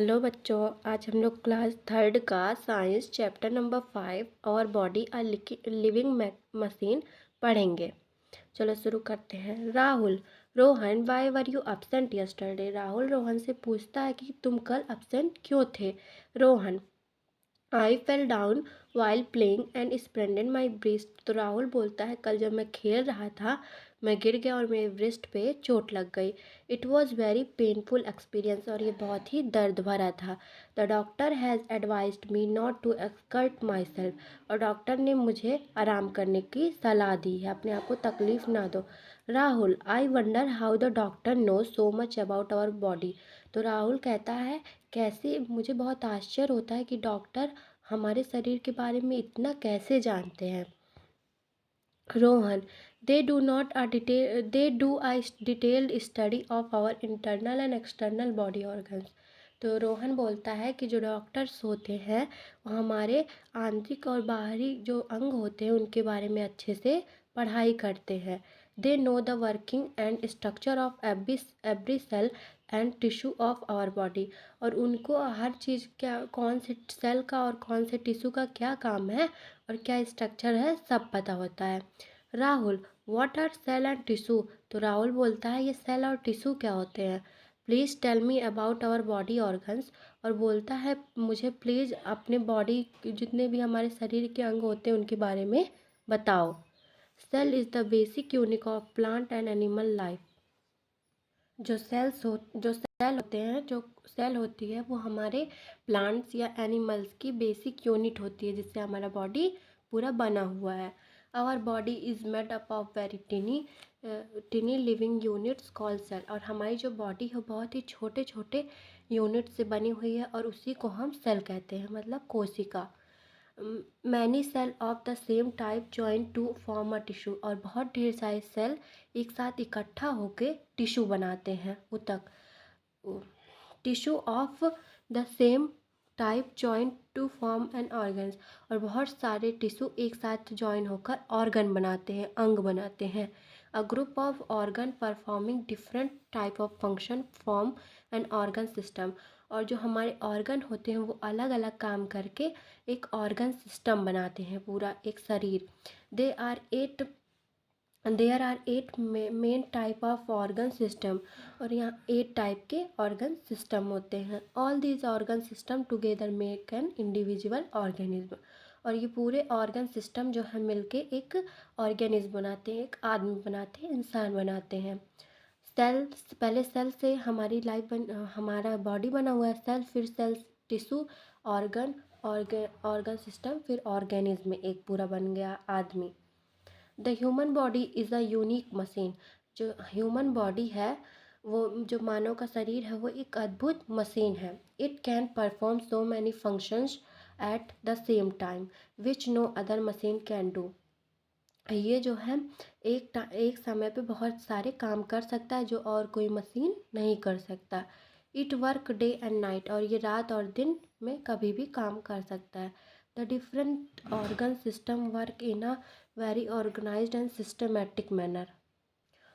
Hello बच्चों, आज हम लोग क्लास थर्ड का साइंस चैप्टर नंबर 5 और बॉडी अ लिविंग मशीन पढ़ेंगे। चलो शुरू करते हैं। Rahul, Rohan, why were you absent yesterday? Rahul Rohan से पूछता है कि तुम कल एब्सेंट क्यों थे। Rohan, I fell down while playing and sprained my wrist. तो राहुल बोलता है कल जब मैं खेल रहा था मैं गिर गया और मेरे ब्रिस्ट पे चोट लग गई। It was very painful experience, और ये बहुत ही दर्द भरा था। The doctor has advised me not to exert myself. और डॉक्टर ने मुझे आराम करने की सलाह दी है, अपने आप को तकलीफ़ ना दो। Rahul, I wonder how the doctor know so much about our body. तो राहुल कहता है कैसे, मुझे बहुत आश्चर्य होता है कि डॉक्टर हमारे शरीर के बारे में इतना कैसे जानते हैं। Rohan, they do a detailed study of our internal and external body organs. तो रोहन बोलता है कि जो डॉक्टर्स होते हैं वो हमारे आंतरिक और बाहरी जो अंग होते हैं उनके बारे में अच्छे से पढ़ाई करते हैं। They know the working and structure of every cell and tissue of our body. और उनको हर चीज़, क्या कौन से सेल का और कौन से टिश्यू का क्या काम है और क्या स्ट्रक्चर है, सब पता होता है। Rahul, what are cell and tissue? तो राहुल बोलता है ये सेल और टिश्यू क्या होते हैं। Please tell me about our body organs. और बोलता है मुझे प्लीज़ अपने बॉडी जितने भी हमारे शरीर के अंग होते हैं उनके बारे में बताओ। Cell is the basic unit of plant and animal life. जो सेल होते हैं, जो सेल होती है वो हमारे प्लांट्स या एनिमल्स की बेसिक यूनिट होती है जिससे हमारा बॉडी पूरा बना हुआ है। Our body is made up of very tiny living units called cell. और हमारी जो बॉडी है बहुत ही छोटे छोटे यूनिट से बनी हुई है और उसी को हम सेल कहते हैं, मतलब कोशिका। Many cell of the same type join to form a tissue. और बहुत ढेर सारे सेल एक साथ इकट्ठा होकर टिश्यू बनाते हैं, ऊतक। Tissue of the same type join to form an organs. और बहुत सारे टिश्यू एक साथ जॉइन होकर ऑर्गन बनाते हैं, अंग बनाते हैं। अ group of organ performing different type of function form an organ system. और जो हमारे ऑर्गन होते हैं वो अलग अलग काम करके एक ऑर्गन सिस्टम बनाते हैं, पूरा एक शरीर। They are eight there are eight main type of organ system. और यहाँ 8 टाइप के ऑर्गन सिस्टम होते हैं। All these organ system together make an individual organism. और ये पूरे ऑर्गन सिस्टम जो है मिलके एक ऑर्गेनिज्म बनाते हैं, एक आदमी बनाते हैं, इंसान बनाते हैं। सेल, पहले सेल से हमारी हमारा बॉडी बना हुआ है, सेल, फिर cell, tissue, organ, organ system, फिर ऑर्गेनिज्म, एक पूरा बन गया आदमी। The human body is a unique machine. जो ह्यूमन बॉडी है, वो जो मानव का शरीर है वो एक अद्भुत मशीन है। It can perform so many functions at the same time which no other machine can do. ये जो है एक समय पे बहुत सारे काम कर सकता है जो और कोई मशीन नहीं कर सकता। It work day and night. और ये रात और दिन में कभी भी काम कर सकता है। The different organ system work in a very organised and systematic manner.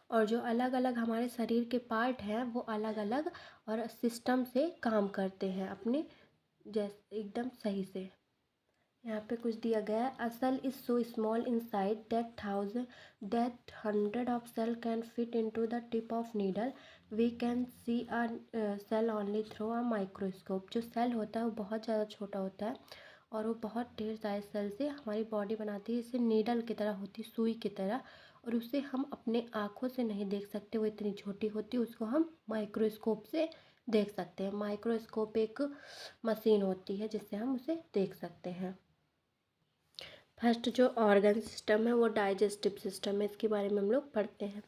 और जो अलग अलग हमारे शरीर के पार्ट हैं वो अलग अलग और सिस्टम से काम करते हैं, अपने जैसे एकदम सही से। यहाँ पे कुछ दिया गया है। A cell is so small in size that 100 of cell can fit into the tip of needle. We can see a cell only through a microscope. जो सेल होता है वो बहुत ज़्यादा छोटा होता है और वो बहुत ढेर सारे सेल से हमारी बॉडी बनाती है, जैसे नीडल की तरह होती है, सुई की तरह। और उसे हम अपने आँखों से नहीं देख सकते, वो इतनी छोटी होती है, उसको हम माइक्रोस्कोप से देख सकते हैं। माइक्रोस्कोप एक मशीन होती है जिससे हम उसे देख सकते हैं। फर्स्ट जो ऑर्गन सिस्टम है वो डाइजेस्टिव सिस्टम है, इसके बारे में हम लोग पढ़ते हैं।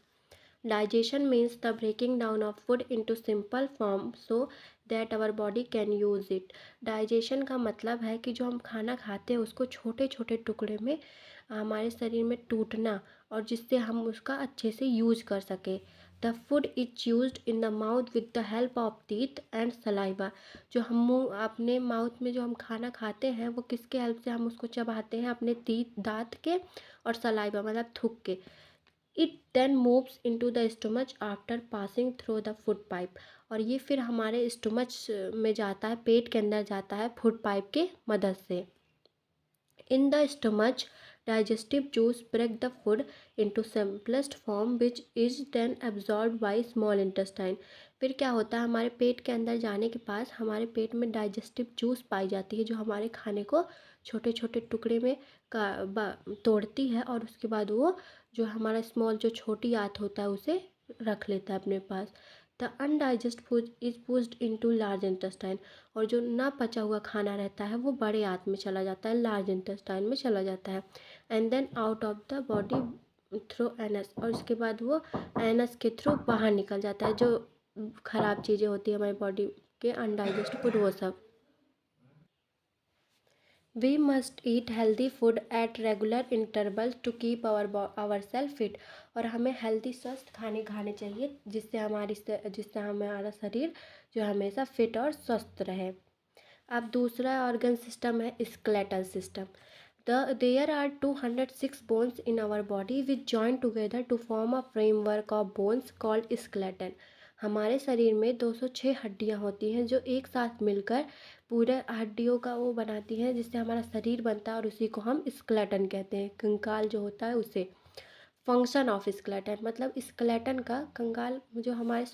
Digestion means the breaking down of food into simple form so that our body can use it. Digestion का मतलब है कि जो हम खाना खाते हैं उसको छोटे छोटे टुकड़े में हमारे शरीर में टूटना, और जिससे हम उसका अच्छे से यूज कर सकें। The food is used in the mouth with the help of teeth and saliva. जो हम मुँह, अपने माउथ में जो हम खाना खाते हैं वो किसके हेल्प से हम उसको चबाते हैं, अपने टीथ, दांत के, और सलाइवा मतलब थूक के। It then moves into the stomach after passing through the food pipe. और ये फिर हमारे स्टमच में जाता है, पेट के अंदर जाता है फूड पाइप के मदद से। In the stomach, digestive juice break the food into simplest form which is then absorbed by small intestine। फिर क्या होता है, हमारे पेट के अंदर जाने के पास हमारे पेट में डाइजेस्टिव जूस पाई जाती है जो हमारे खाने को छोटे छोटे टुकड़े में तोड़ती है, और उसके बाद वो जो हमारा स्मॉल जो छोटी आंत होता है उसे रख लेता है अपने पास। The undigested food is pushed into large intestine. और जो ना पचा हुआ खाना रहता है वो बड़े आंत में चला जाता है, लार्ज इंटेस्टाइन में चला जाता है। And then out of the body through anus. और उसके बाद वो एनस के थ्रू बाहर निकल जाता है, जो खराब चीज़ें होती है हमारी बॉडी के अनडाइजेस्ट फूड वो सब। We must eat healthy food at regular intervals to keep ourselves fit। और हमें हेल्दी स्वस्थ खाने खाने चाहिए जिससे हमारा शरीर जो हमेशा फिट और स्वस्थ रहे। अब दूसरा ऑर्गन सिस्टम है skeletal system. There are 206 bones in our body which join together to form a framework of bones called skeleton। हमारे शरीर में 206 हड्डियाँ होती हैं जो एक साथ मिलकर पूरे हड्डियों का वो बनाती हैं जिससे हमारा शरीर बनता है, और उसी को हम स्केलेटन कहते हैं, कंकाल जो होता है उसे। फंक्शन ऑफ स्केलेटन मतलब स्केलेटन का, कंकाल जो हमारे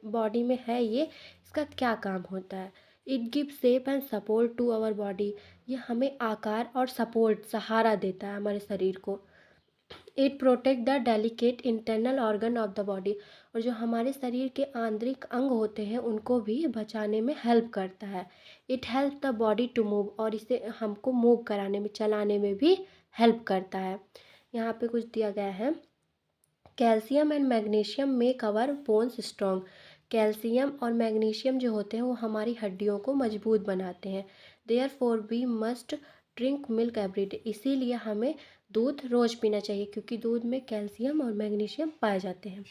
बॉडी में है ये, इसका क्या काम होता है। It give shape and support to our body. ये हमें आकार और सपोर्ट, सहारा देता है हमारे शरीर को। It protect the delicate internal organ of the body. और जो हमारे शरीर के आंतरिक अंग होते हैं उनको भी बचाने में हेल्प करता है। It help the body to move. और इसे हमको मूव कराने में, चलाने में भी हेल्प करता है। यहाँ पे कुछ दिया गया है। Calcium and magnesium make our bones strong. Calcium और मैग्नीशियम जो होते हैं वो हमारी हड्डियों को मजबूत बनाते हैं। Therefore we must drink milk everyday. इसीलिए हमें दूध रोज़ पीना चाहिए क्योंकि दूध में कैल्शियम और मैग्नीशियम पाए जाते हैं।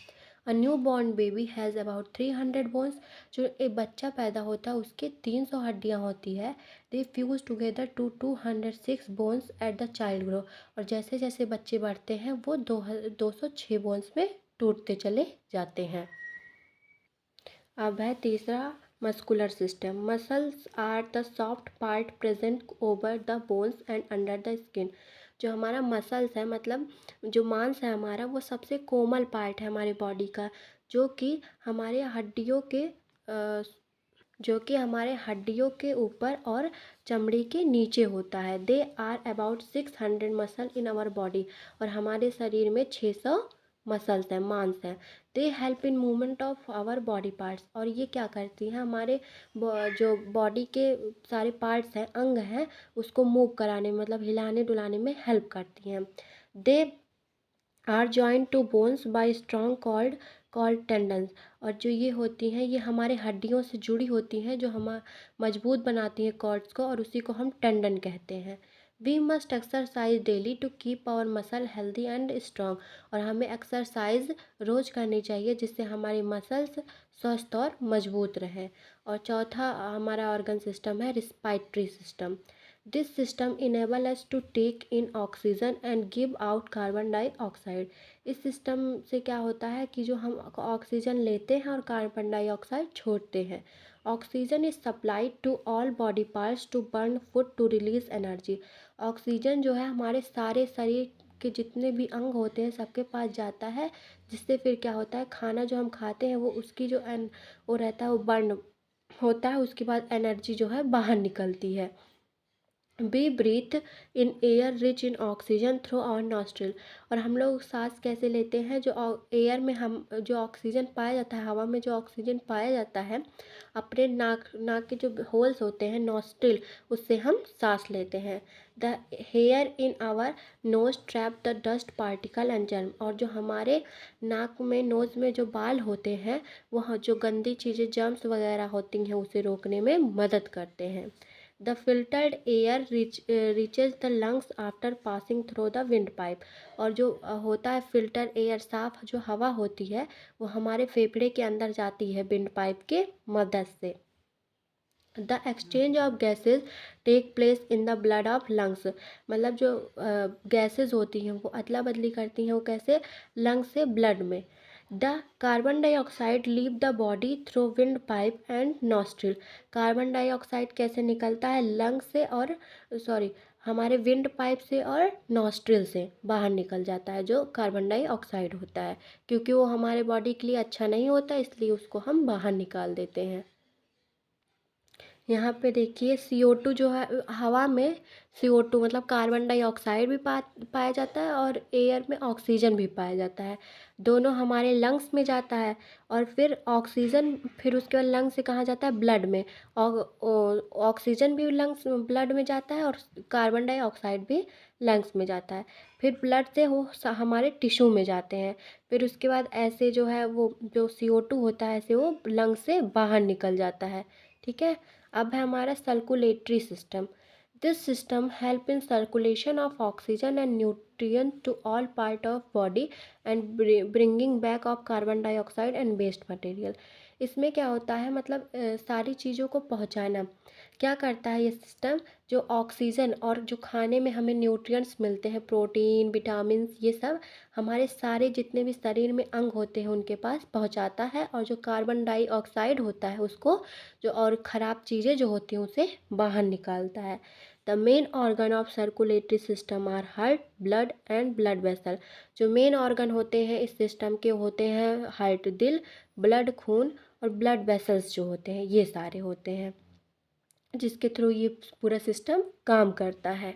A new born baby has about 300 bones. जो एक बच्चा पैदा होता है उसके 300 हड्डियाँ होती है। They fuse together to 206 bones as the child grow. और जैसे जैसे बच्चे बढ़ते हैं वो 206 बोन्स में टूटते चले जाते हैं। अब है तीसरा muscular system. Muscles are the soft part present over the bones and under the skin. जो हमारा मसल्स है मतलब जो मांस है हमारा, वो सबसे कोमल पार्ट है हमारे बॉडी का, जो कि हमारे हड्डियों के ऊपर और चमड़ी के नीचे होता है। They are about 600 muscle in our body. और हमारे शरीर में 600 मसल्स हैं, मांस हैं। They help in movement of our body parts. और ये क्या करती हैं, हमारे जो बॉडी के सारे पार्ट्स हैं, अंग हैं, उसको मूव कराने मतलब हिलाने डुलाने में हेल्प करती हैं। They are joint to bones by strong called tendons. और जो ये होती हैं ये हमारे हड्डियों से जुड़ी होती हैं जो हम मजबूत बनाती हैं कॉर्ड्स को, और उसी को हम टेंडन कहते हैं। We must exercise daily to keep our muscle healthy and strong. और हमें एक्सरसाइज रोज़ करनी चाहिए जिससे हमारी मसल्स स्वस्थ और मजबूत रहें। और चौथा हमारा ऑर्गन सिस्टम है respiratory system. This system enable us to take in oxygen and give out carbon dioxide. इस सिस्टम से क्या होता है कि जो हम ऑक्सीजन लेते हैं और कार्बन डाइऑक्साइड छोड़ते हैं। Oxygen is supplied to all body parts to burn food to release energy. Oxygen जो है हमारे सारे शरीर के जितने भी अंग होते हैं सबके पास जाता है, जिससे फिर क्या होता है, खाना जो हम खाते हैं वो उसकी जो वो रहता है वो बर्न होता है, उसके बाद एनर्जी जो है बाहर निकलती है। We breathe in air rich in oxygen through our nostril. और हम लोग सांस कैसे लेते हैं, जो एयर में हम जो ऑक्सीजन पाया जाता है, हवा में जो ऑक्सीजन पाया जाता है, अपने नाक के जो होल्स होते हैं नॉस्ट्रिल, उससे हम सांस लेते हैं। The hair in our nose trap the dust particle and germ. और जो हमारे नाक में, नोज़ में जो बाल होते हैं वह जो गंदी चीज़ें, जर्म्स वगैरह होती हैं, उसे रोकने में मदद करते हैं। The filtered air reaches the lungs after passing through the windpipe। और जो होता है फिल्टर एयर, साफ जो हवा होती है वो हमारे फेफड़े के अंदर जाती है विंड पाइप के मदद से। The exchange of gases take place in the blood of lungs. मतलब जो गैसेज होती हैं वो अदला बदली करती हैं, वो कैसे, लंग्स से ब्लड में। The carbon dioxide leave the body through wind pipe and nostril. Carbon dioxide कैसे निकलता है? लंग से और हमारे विंड पाइप से और नॉस्ट्रिल से बाहर निकल जाता है जो कार्बन डाइऑक्साइड होता है, क्योंकि वो हमारे बॉडी के लिए अच्छा नहीं होता, इसलिए उसको हम बाहर निकाल देते हैं। यहाँ पे देखिए CO2 जो है हवा में, CO2 मतलब कार्बन डाइऑक्साइड भी पाया जाता है और एयर में ऑक्सीजन भी पाया जाता है। दोनों हमारे लंग्स में जाता है और फिर ऑक्सीजन, फिर उसके बाद लंग्स से कहाँ जाता है? ब्लड में। ऑक्सीजन भी लंग्स ब्लड में जाता है और कार्बन डाइऑक्साइड भी लंग्स में जाता है। फिर ब्लड से वो हमारे टिश्यू में जाते हैं। फिर उसके बाद ऐसे जो है वो जो CO2 होता है ऐसे वो लंग्स से बाहर निकल जाता है। ठीक है। अब है हमारा circulatory system. This system help in circulation of oxygen and nutrient to all part of body and bringing back of carbon dioxide and waste material. इसमें क्या होता है, मतलब सारी चीज़ों को पहुंचाना। क्या करता है ये सिस्टम? जो ऑक्सीजन और जो खाने में हमें न्यूट्रिएंट्स मिलते हैं, प्रोटीन, विटामिन, ये सब हमारे सारे जितने भी शरीर में अंग होते हैं उनके पास पहुंचाता है, और जो कार्बन डाइऑक्साइड होता है उसको, जो और ख़राब चीज़ें जो होती हैं उसे बाहर निकालता है। The main organ of circulatory system are heart, blood and blood vessel. जो मेन ऑर्गन होते हैं इस सिस्टम के होते हैं हार्ट, दिल, ब्लड खून, और ब्लड वेसल्स जो होते हैं ये सारे होते हैं, जिसके थ्रू ये पूरा सिस्टम काम करता है।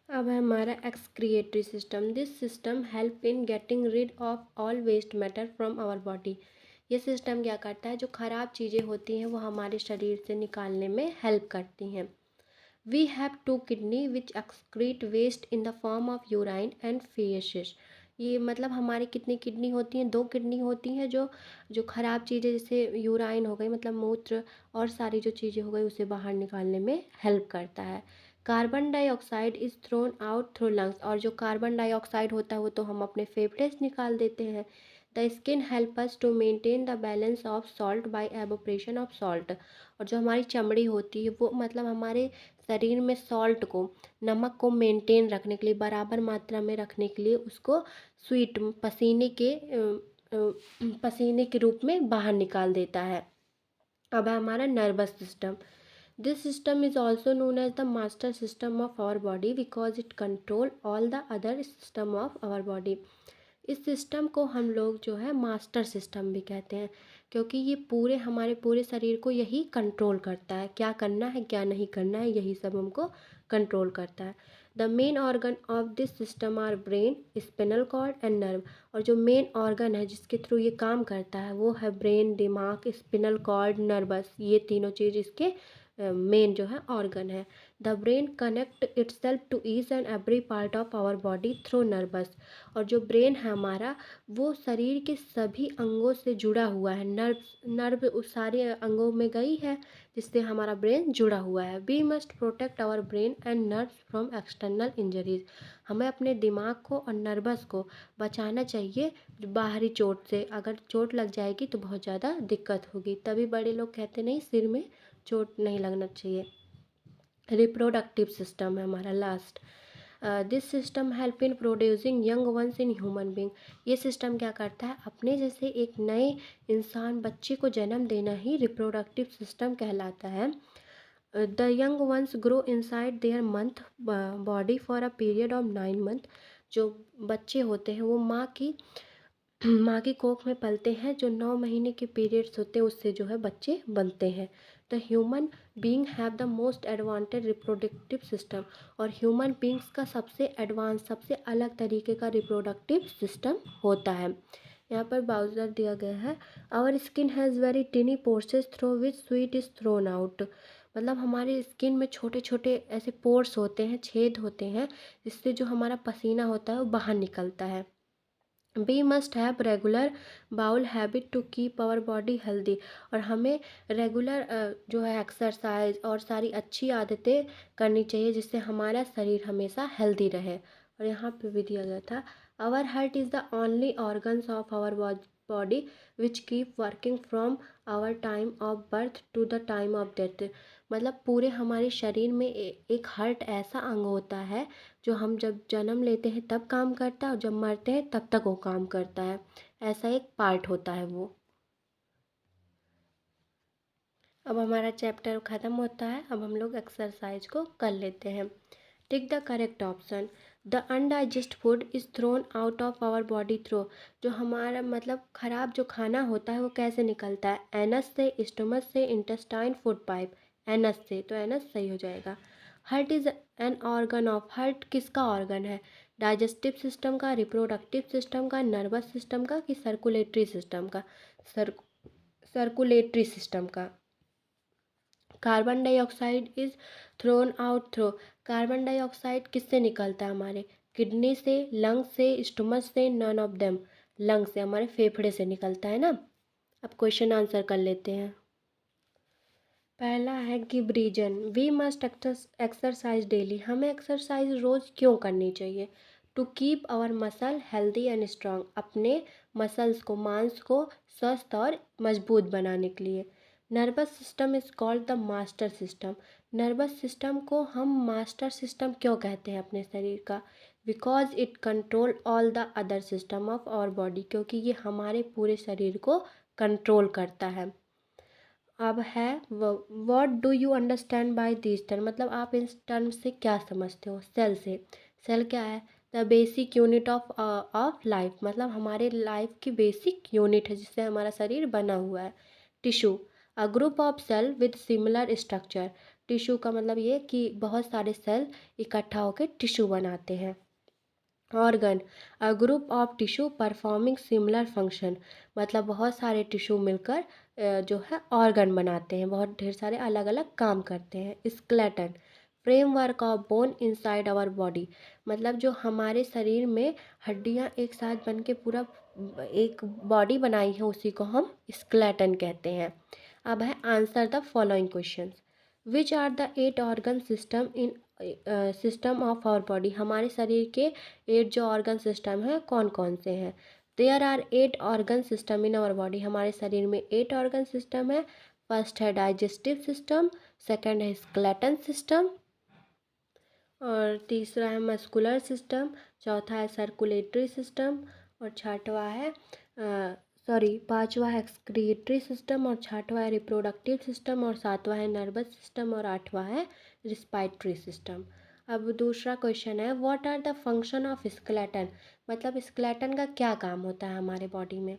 अब है हमारा excretory system. This system help in getting rid of all waste matter from our body. ये सिस्टम क्या करता है? जो ख़राब चीज़ें होती हैं वो हमारे शरीर से निकालने में हेल्प करती हैं। We have 2 kidney which excrete waste in the form of urine and faeces. ये मतलब हमारी कितनी किडनी होती हैं? 2 किडनी होती हैं जो जो ख़राब चीज़ें जैसे यूराइन हो गई मतलब मूत्र, और सारी जो चीज़ें हो गई उसे बाहर निकालने में हेल्प करता है। Carbon dioxide is thrown out through lungs. और जो कार्बन डाइऑक्साइड होता है वो तो हम अपने फेफड़े से निकाल देते हैं। The skin help us to maintain the balance of salt by evaporation of salt. और जो हमारी चमड़ी होती है वो मतलब हमारे शरीर में सॉल्ट को, नमक को मेंटेन रखने के लिए, बराबर मात्रा में रखने के लिए उसको स्वीट पसीने के रूप में बाहर निकाल देता है। अब है हमारा nervous system. This system is also known as the master system of our body because it control all the other system of our body. इस सिस्टम को हम लोग जो है मास्टर सिस्टम भी कहते हैं, क्योंकि ये पूरे हमारे पूरे शरीर को यही कंट्रोल करता है, क्या करना है क्या नहीं करना है यही सब हमको कंट्रोल करता है। The main organ of this system are brain, spinal cord and nerve. और जो मेन ऑर्गन है जिसके थ्रू ये काम करता है वो है ब्रेन, दिमाग, स्पिनल कॉर्ड, नर्वस। ये तीनों चीज़ इसके मेन जो है ऑर्गन है। The brain connect itself to each and every part of our body through nerves. और जो ब्रेन है हमारा वो शरीर के सभी अंगों से जुड़ा हुआ है। नर्व उस सारे अंगों में गई है जिससे हमारा ब्रेन जुड़ा हुआ है। We must protect our brain and nerves from external injuries. हमें अपने दिमाग को और नर्वस को बचाना चाहिए बाहरी चोट से। अगर चोट लग जाएगी तो बहुत ज़्यादा दिक्कत होगी, तभी बड़े लोग कहते नहीं सिर में चोट नहीं लगना चाहिए। रिप्रोडक्टिव सिस्टम है हमारा last. This system help in producing young ones in human being. ये सिस्टम क्या करता है? अपने जैसे एक नए इंसान बच्चे को जन्म देना ही रिप्रोडक्टिव सिस्टम कहलाता है। The young ones grow inside their month body for a period of 9 month. जो बच्चे होते हैं वो माँ की कोख में पलते हैं, जो 9 महीने के पीरियड्स होते हैं उससे जो है बच्चे बनते हैं। The human being have the most advantage reproductive system. और ह्यूमन बींग्स का सबसे एडवांस, सबसे अलग तरीके का रिप्रोडक्टिव सिस्टम होता है। यहाँ पर बाउजर दिया गया है। Our skin has very tiny pores through which sweat is thrown out. मतलब हमारे स्किन में छोटे छोटे ऐसे पोर्स होते हैं, छेद होते हैं, जिससे जो हमारा पसीना होता है वो बाहर निकलता है। We must have regular bowel habit to keep our body healthy. और हमें रेगुलर जो है एक्सरसाइज और सारी अच्छी आदतें करनी चाहिए जिससे हमारा शरीर हमेशा हेल्दी रहे। और यहाँ पे भी दिया गया था, our heart is the only organs of our body which keep working from our time of birth to the time of death। मतलब पूरे हमारे शरीर में एक हार्ट ऐसा अंग होता है जो हम जब जन्म लेते हैं तब काम करता है और जब मरते हैं तब तक वो काम करता है। ऐसा एक पार्ट होता है वो। अब हमारा चैप्टर ख़त्म होता है। अब हम लोग एक्सरसाइज को कर लेते हैं। Tick the correct option. The undigested food is thrown out of our body through. जो हमारा मतलब ख़राब जो खाना होता है वो कैसे निकलता है? एनस से, स्टोमच से, इंटेस्टाइन, फूड पाइप। एनस से, तो एनस सही हो जाएगा। Heart is an organ of. Heart किसका ऑर्गन है? डाइजेस्टिव सिस्टम का, रिप्रोडक्टिव सिस्टम का, नर्वस सिस्टम का कि सर्कुलेटरी सिस्टम का? सर्कुलेटरी सिस्टम का। Carbon dioxide is thrown out through. Carbon dioxide किससे निकलता है? हमारे किडनी से, लंग से, स्टोमच से, नन ऑफ देम। लंग से, हमारे फेफड़े से निकलता है ना। अब क्वेश्चन आंसर कर लेते हैं। पहला है give reason. We must exercise daily. हमें एक्सरसाइज रोज़ क्यों करनी चाहिए? To keep our muscle healthy and strong. अपने मसल्स को, मांस को स्वस्थ और मजबूत बनाने के लिए। Nervous system is called the master system. Nervous system को हम मास्टर सिस्टम क्यों कहते हैं अपने शरीर का? Because it control all the other system of our body. क्योंकि ये हमारे पूरे शरीर को कंट्रोल करता है। अब है what do you understand by this term. मतलब आप इस टर्म से क्या समझते हो? सेल से। सेल क्या है? The basic unit of life. मतलब हमारे लाइफ की बेसिक यूनिट है जिससे हमारा शरीर बना हुआ है। Tissue, a group of cell with similar structure. Tissue का मतलब ये कि बहुत सारे सेल इकट्ठा होकर टिश्यू बनाते हैं। Organ, a group of tissue performing similar function. मतलब बहुत सारे टिश्यू मिलकर जो है ऑर्गन बनाते हैं, बहुत ढेर सारे अलग अलग काम करते हैं। Skeleton, framework of bone inside our body. मतलब जो हमारे शरीर में हड्डियां एक साथ बन के पूरा एक बॉडी बनाई है उसी को हम स्केलेटन कहते हैं। अब है answer the following questions. Which are the 8 organ system in system of our body. हमारे शरीर के 8 जो ऑर्गन सिस्टम है कौन कौन से हैं? There are 8 organ system in our body. हमारे शरीर में 8 ऑर्गन सिस्टम है। फर्स्ट है डाइजेस्टिव सिस्टम, सेकंड है स्केलेटन सिस्टम, और तीसरा है मस्कुलर सिस्टम, चौथा है सर्कुलेटरी सिस्टम, और छठवा है पांचवा है एक्सक्रीटरी सिस्टम, और छठवा है रिप्रोडक्टिव सिस्टम, और सातवां है नर्वस सिस्टम, और आठवां है रिस्पायरेटरी सिस्टम। अब दूसरा क्वेश्चन है what are the function of skeleton. मतलब स्केलेटन का क्या काम होता है हमारे बॉडी में?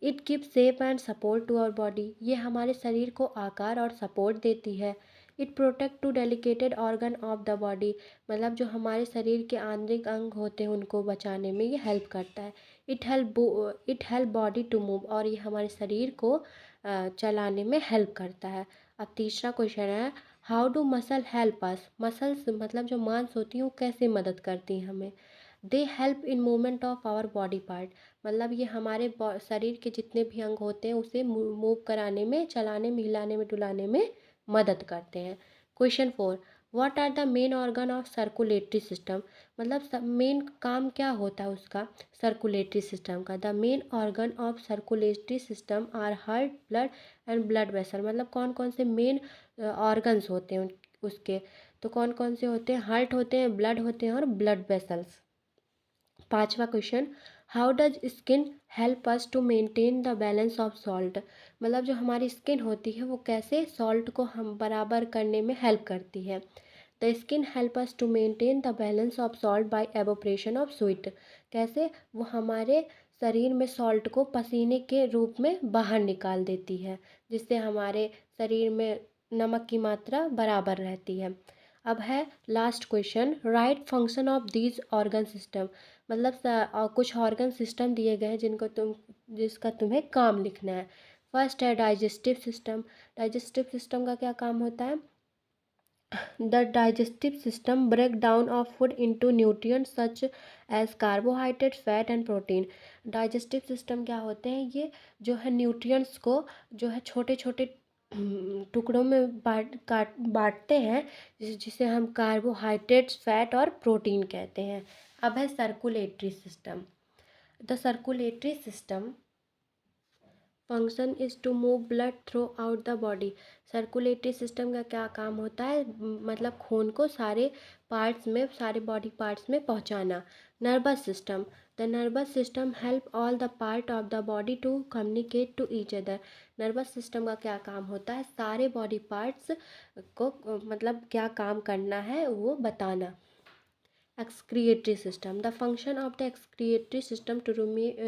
It give shape and support to our body. ये हमारे शरीर को आकार और सपोर्ट देती है। It protect to delicated organ of the body. मतलब जो हमारे शरीर के आंतरिक अंग होते हैं उनको बचाने में ये हेल्प करता है। It help body to move. और ये हमारे शरीर को चलाने में हेल्प करता है। अब तीसरा क्वेश्चन है how do muscle help us. Muscles मतलब जो मांस होती हैं वो कैसे मदद करती हैं हमें? They help in movement of our body part. मतलब ये हमारे शरीर के जितने भी अंग होते हैं उसे मूव कराने में, चलाने में, हिलाने में, डुलाने में मदद करते हैं। Question 4 what are the main organ of circulatory system. मतलब मेन काम क्या होता है उसका? सर्कुलेटरी सिस्टम का। The main organ of circulatory system are heart, blood and blood vessel. मतलब कौन कौन से मेन ऑर्गन्स होते हैं उसके? तो कौन कौन से होते हैं? हार्ट होते हैं, ब्लड होते हैं, और ब्लड वेसल्स। पांचवा question how does skin help us to maintain the balance of salt. मतलब जो हमारी स्किन होती है वो कैसे सॉल्ट को हम बराबर करने में हेल्प करती है? The skin help us to maintain the balance of salt by evaporation of sweat. कैसे? वो हमारे शरीर में सॉल्ट को पसीने के रूप में बाहर निकाल देती है जिससे हमारे शरीर में नमक की मात्रा बराबर रहती है। अब है last question right function of these organ system. मतलब कुछ ऑर्गन सिस्टम दिए गए हैं जिसका तुम्हें काम लिखना है। फर्स्ट है डाइजेस्टिव सिस्टम। डाइजेस्टिव सिस्टम का क्या काम होता है? The digestive system break down of food into nutrients such as carbohydrate, fat and protein. Digestive system क्या होते हैं? ये जो है न्यूट्रिएंट्स को जो है छोटे छोटे टुकड़ों में बांटते हैं जिसे हम कार्बोहाइड्रेट्स, फैट और प्रोटीन कहते हैं। अब है circulatory system. The circulatory system function is to move blood throughout the body. Circulatory system का क्या काम होता है, मतलब खून को सारे पार्ट्स में, सारे बॉडी पार्ट्स में पहुंचाना। Nervous system, the nervous system help all the part of the body to communicate to each other. Nervous system का क्या काम होता है, सारे बॉडी पार्ट्स को मतलब क्या काम करना है वो बताना। excretory system, the function of the excretory system to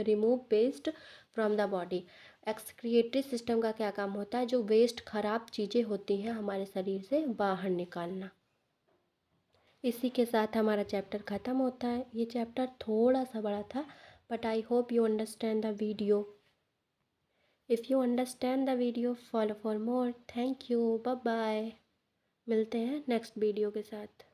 remove waste from the body। excretory system का क्या काम होता है, जो वेस्ट खराब चीज़ें होती हैं हमारे शरीर से बाहर निकालना। इसी के साथ हमारा चैप्टर ख़त्म होता है। ये चैप्टर थोड़ा सा बड़ा था, but I hope you understand the video. If you understand the video follow for more. Thank you, bye bye. मिलते हैं नेक्स्ट वीडियो के साथ।